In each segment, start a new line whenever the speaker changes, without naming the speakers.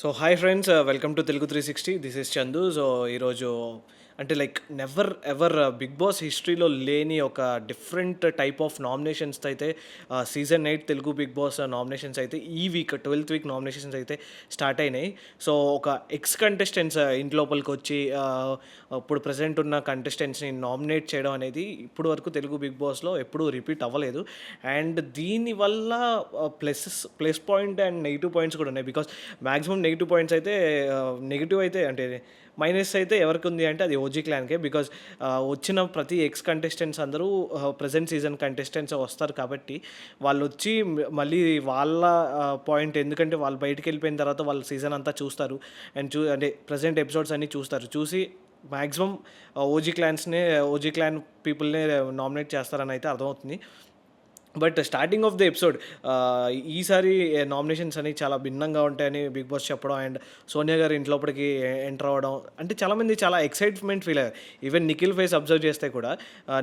So hi friends, welcome to Telugu 360. This is Chandu. So ఈరోజు అంటే like never ever Bigg Boss హిస్టరీలో లేని ఒక డిఫరెంట్ టైప్ ఆఫ్ నామినేషన్స్ అయితే season 8 Telugu Bigg Boss nominations అయితే ఈ వీక్ 12th వీక్ నామినేషన్స్ అయితే స్టార్ట్ అయినాయి. సో ఒక ఎక్స్ కంటెస్టెంట్స్ ఇంటి లోపలికి వచ్చి ఇప్పుడు ప్రజెంట్ ఉన్న కంటెస్టెంట్స్ని నామినేట్ చేయడం అనేది ఇప్పుడు వరకు తెలుగు బిగ్ బాస్లో ఎప్పుడూ రిపీట్ అవ్వలేదు. అండ్ దీనివల్ల plus point and negative points కూడా ఉన్నాయి. బికాస్ మ్యాక్సిమం నెగిటివ్ పాయింట్స్ అయితే నెగిటివ్ అయితే అంటే మైనస్ అయితే ఎవరికి ఉంది అంటే అది ఓజీ క్లాన్కే. బికాజ్ వచ్చిన ప్రతి ఎక్స్ కంటెస్టెంట్స్ అందరూ ప్రజెంట్ సీజన్ కంటెస్టెంట్స్ వస్తారు కాబట్టి వాళ్ళు వచ్చి మళ్ళీ వాళ్ళ పాయింట్, ఎందుకంటే వాళ్ళు బయటికి వెళ్ళిపోయిన తర్వాత వాళ్ళ సీజన్ అంతా చూస్తారు అండ్ అంటే ప్రజెంట్ ఎపిసోడ్స్ అన్నీ చూసి మ్యాక్సిమం ఓజీ క్లాన్ పీపుల్నే నామినేట్ చేస్తారని అయితే అర్థమవుతుంది. But starting of the episode ఈసారి నామినేషన్స్ అనేవి చాలా భిన్నంగా ఉంటాయని బిగ్ బాస్ చెప్పడం అండ్ సోనియా గారు ఇంట్లోపలికి ఎంటర్ అవ్వడం అంటే చాలామంది చాలా ఎక్సైట్మెంట్ ఫీల్ అయ్యారు. ఈవెన్ నిఖిల్ ఫేస్ అబ్జర్వ్ చేస్తే కూడా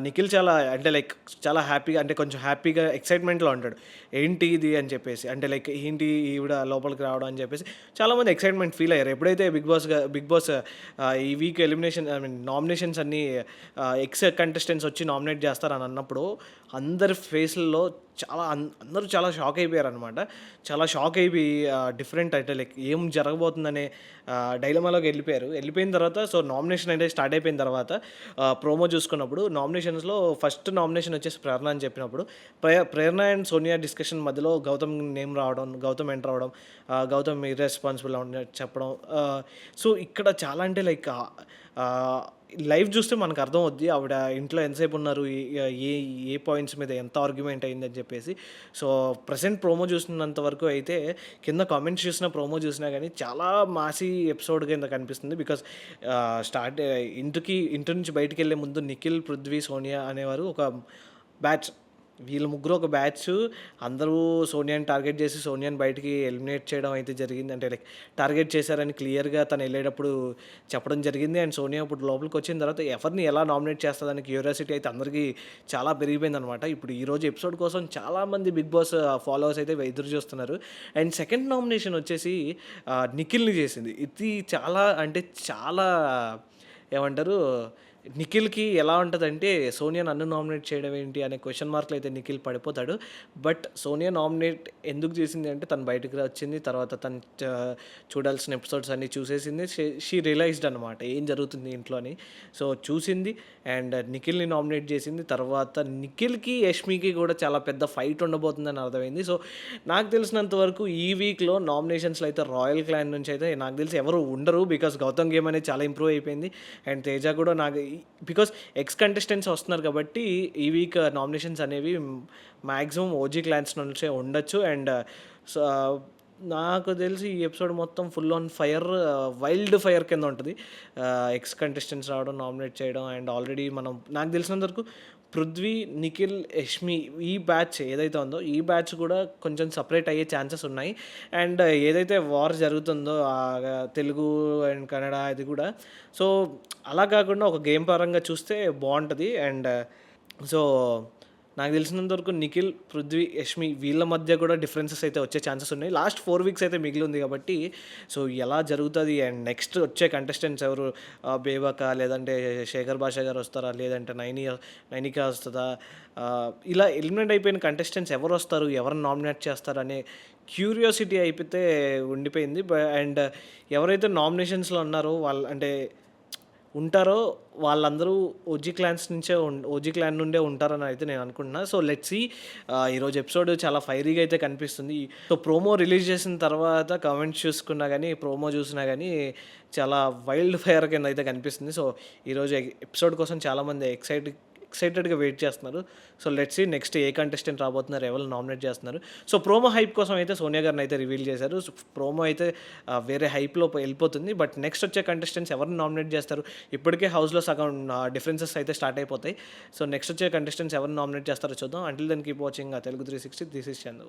నిఖిల్ చాలా అంటే లైక్ చాలా హ్యాపీగా, అంటే కొంచెం హ్యాపీగా ఎక్సైట్మెంట్లో ఉంటాడు. ఏంటి ఇది అని చెప్పేసి, అంటే లైక్ ఏంటి ఈవిడ లోపలికి రావడం అని చెప్పేసి చాలామంది ఎక్సైట్మెంట్ ఫీల్ అయ్యారు. ఎప్పుడైతే బిగ్ బాస్ ఈ వీక్ ఎలిమినేషన్ నామినేషన్స్ అన్నీ ఎక్స్ కంటెస్టెంట్స్ వచ్చి నామినేట్ చేస్తారని అన్నప్పుడు అందరి ఫేస్లలో అందరూ చాలా షాక్ అయిపోయారనమాట. చాలా షాక్ అయిపోయి డిఫరెంట్ అయితే లైక్ ఏం జరగబోతుందనే డైలమాలోకి వెళ్ళిపోయిన తర్వాత సో నామినేషన్ అయితే స్టార్ట్ అయిపోయిన తర్వాత ప్రోమో చూసుకున్నప్పుడు నామినేషన్స్లో ఫస్ట్ నామినేషన్ వచ్చేసి ప్రేరణ అని చెప్పినప్పుడు ప్రేరణ అండ్ సోనియా డిస్కషన్ మధ్యలో గౌతమ్ నేమ్ రావడం, గౌతమ్ ఎంటర్ అవ్వడం, గౌతమ్ ఇర్రెస్పాన్సిబుల్ చెప్పడం. సో ఇక్కడ చాలా అంటే లైక్ లైవ్ చూస్తే మనకు అర్థమవుద్ది ఆవిడ ఇంట్లో ఎంతసేపు ఉన్నారు, ఏ ఏ పాయింట్స్ మీద ఎంత ఆర్గ్యుమెంట్ అయిందని చెప్పేసి. సో ప్రజెంట్ ప్రోమో చూసినంత వరకు అయితే కింద కామెంట్స్ చూసిన ప్రోమో చూసినా కానీ చాలా మాసీ ఎపిసోడ్ కింద కనిపిస్తుంది. బికాస్ ఇంటి నుంచి బయటికి వెళ్ళే ముందు నిఖిల్, పృథ్వీ, సోనియా అనేవారు ఒక బ్యాచ్. వీళ్ళ ముగ్గురు ఒక బ్యాచ్. అందరూ సోనియాని టార్గెట్ చేసి సోనియాని బయటికి ఎలిమినేట్ చేయడం అయితే జరిగింది. అంటే లైక్ టార్గెట్ చేశారని క్లియర్గా తను వెళ్ళేటప్పుడు చెప్పడం జరిగింది. అండ్ సోనియా ఇప్పుడు లోపలికి వచ్చిన తర్వాత ఎవరిని ఎలా నామినేట్ చేస్తుందని క్యూరియాసిటీ అయితే అందరికీ చాలా పెరిగిపోయింది అనమాట. ఇప్పుడు ఈరోజు ఎపిసోడ్ కోసం చాలామంది బిగ్ బాస్ ఫాలోవర్స్ అయితే ఎదురు చూస్తున్నారు. అండ్ సెకండ్ నామినేషన్ వచ్చేసి నిఖిల్ని చేసింది. ఇది చాలా అంటే చాలా ఏమంటారు, నిఖిల్కి ఎలా ఉంటుందంటే సోనియా నన్ను నామినేట్ చేయడం ఏంటి అనే క్వశ్చన్ మార్క్లు అయితే నిఖిల్ పడిపోతాడు. బట్ సోనియా నామినేట్ ఎందుకు చేసింది అంటే తను బయటకు వచ్చింది తర్వాత తను చూడాల్సిన ఎపిసోడ్స్ అన్నీ చూసేసింది. షీ రియలైజ్డ్ అనమాట ఏం జరుగుతుంది ఇంట్లో అని. సో చూసింది అండ్ నిఖిల్ని నామినేట్ చేసింది. తర్వాత నిఖిల్కి యష్మికి కూడా చాలా పెద్ద ఫైట్ ఉండబోతుందని అర్థమైంది. సో నాకు తెలిసినంత వరకు ఈ వీక్లో నామినేషన్స్లో అయితే రాయల్ క్లాన్ నుంచి అయితే నాకు తెలిసి ఎవరు ఉండరు. బికాస్ గౌతమ్ గేమ్ అనేది చాలా ఇంప్రూవ్ అయిపోయింది అండ్ తేజ కూడా నాకు బికాస్ ఎక్స్ కంటెస్టెంట్స్ వస్తున్నారు కాబట్టి ఈ వీక్ నామినేషన్స్ అనేవి మ్యాక్సిమం ఓజీ క్లాన్స్ నుంచే ఉండొచ్చు. అండ్ సో నాకు తెలిసి ఈ ఎపిసోడ్ మొత్తం full on fire, wild fire కింద ఉంటుంది. ఎక్స్ కంటెస్టెంట్స్ రావడం, నామినేట్ చేయడం అండ్ ఆల్రెడీ నాకు తెలిసినంత వరకు పృథ్వీ, నిఖిల్, యష్మి ఈ బ్యాచ్ ఏదైతే ఉందో ఈ బ్యాచ్ కూడా కొంచెం సపరేట్ అయ్యే ఛాన్సెస్ ఉన్నాయి. అండ్ ఏదైతే వార్ జరుగుతుందో తెలుగు అండ్ కన్నడ అది కూడా, సో అలా కాకుండా ఒక గేమ్ పరంగా చూస్తే బాగుంటుంది. అండ్ సో నాకు తెలిసినంత వరకు నిఖిల్, పృథ్వీ, యష్మి వీళ్ళ మధ్య కూడా డిఫరెన్సెస్ అయితే వచ్చే ఛాన్సెస్ ఉన్నాయి. లాస్ట్ 4 వీక్స్ అయితే మిగిలి ఉంది కాబట్టి సో ఎలా జరుగుతుంది అండ్ నెక్స్ట్ వచ్చే కంటెస్టెంట్స్ ఎవరు, బేబక లేదంటే శేఖర్ భాషా గారు వస్తారా లేదంటే నైనిక వస్తుందా, ఇలా ఎలిమినేట్ అయిపోయిన కంటెస్టెంట్స్ ఎవరు వస్తారు, ఎవరిని నామినేట్ చేస్తారు అనే క్యూరియాసిటీ అయిపోతే ఉండిపోయింది. అండ్ ఎవరైతే నామినేషన్స్లో ఉన్నారో ఉంటారో వాళ్ళందరూ ఓజీ క్లాన్ నుండే ఉంటారని అయితే నేను అనుకుంటున్నా. So let's see. ఈరోజు ఎపిసోడ్ చాలా ఫైరీగా అయితే కనిపిస్తుంది. సో ప్రోమో రిలీజ్ చేసిన తర్వాత కామెంట్స్ చూసుకున్నా కానీ, ప్రోమో చూసినా కానీ చాలా వైల్డ్ ఫైర్ కింద అయితే కనిపిస్తుంది. సో ఈరోజు ఎపిసోడ్ కోసం చాలామంది ఎక్సైటెడ్గా వెయిట్ చేస్తున్నారు. సో లెట్స్ సీ నెక్స్ట్ ఏ కంటెస్టెంట్ రాబోతున్నారు, ఎవరు నామినేట్ చేస్తున్నారు. సో ప్రోమో హైప్ కోసం అయితే సోనియా గారిని అయితే రివీల్ చేశారు. సో ప్రోమో అయితే వేరే హైప్లో వెళ్ళిపోతుంది. బట్ నెక్స్ట్ వచ్చే కంటెస్టెంట్స్ ఎవరిని నామినేట్ చేస్తారు, ఇప్పటికే హౌస్లో సగం డిఫరెన్సెస్ అయితే స్టార్ట్ అయిపోతాయి. సో నెక్స్ట్ వచ్చే కంటెస్టెంట్స్ ఎవరిని నామినేట్ చేస్తారో చూద్దాం. Until then keep watching Telugu 360. This is Chandu.